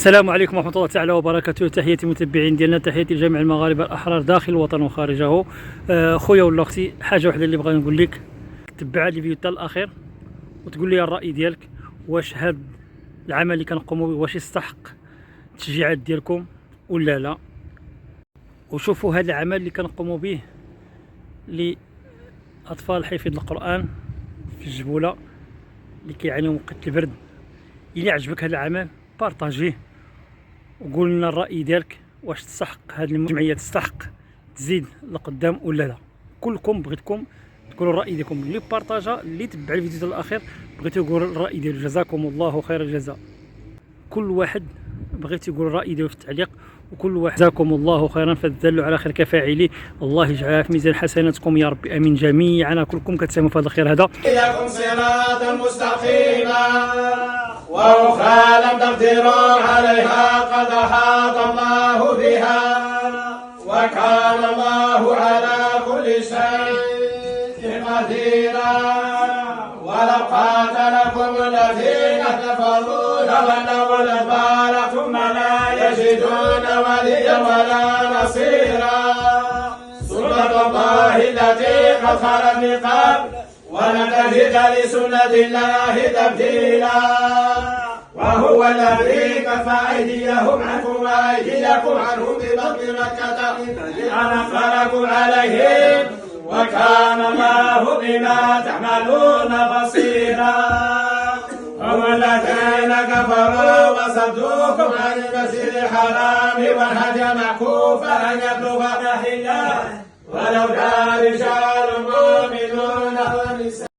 السلام عليكم ورحمة الله تعالى وبركاته. تحياتي متابعين ديالنا، تحياتي لجميع المغاربة الأحرار داخل الوطن وخارجه. خويا ولا اختي، حاجة واحدة اللي بغا نقول لك، تبع هذا الفيديو حتى الأخير وتقول لي الرأي ديالك، واش هذا العمل اللي كنقوموا به واش يستحق التشجيعات ديالكم ولا لا. وشوفوا هذا العمل اللي كنقوموا به لأطفال حفظ القرآن في الجبولة اللي كيعانيوا من وقت البرد. إلا عجبك هذا العمل بارطاجيه وقول لنا الرأي ديالك، واش تستحق هذه الجمعية تستحق تزيد لقدام ولا لا. كلكم بغيتكم تقولوا الرأي ديالكم، اللي بارطاجا اللي تبع الفيديو الاخير بغيتو يقول الرأي ديالو، جزاكم الله خير الجزاء. كل واحد بغيت يقول الرأي ديالو في التعليق، وكل واحد جزاكم الله خيرا، فالدل على خير كفاعله. الله يجعلها في ميزان حسناتكم يا ربي، امين جميعا. كلكم كتساهموا في هذا الخير هذا. إليكم صراطا مستقيما وأخرى لم تقدروا عليها قد أحاط الله بها وكان الله على كل شيء قديرا. ولو قاتلكم الذين كفروا لولوا الأدبار ثم لا يجدون وليا ولا نصيرا. سنة الله التي قد خلت من قبل ولن تجد لسنة الله تبديلا. وهو الذي كف أيديهم عنكم وأيديكم عنهم ببطن مكة أنكركم عليهم وكان الله بما تعملون بصيرا. هم الذين كفروا وصدوكم عن المسجد الحرام والهدي معكوفا أن يبلغ محله ولولا رجال مؤمنون ونساء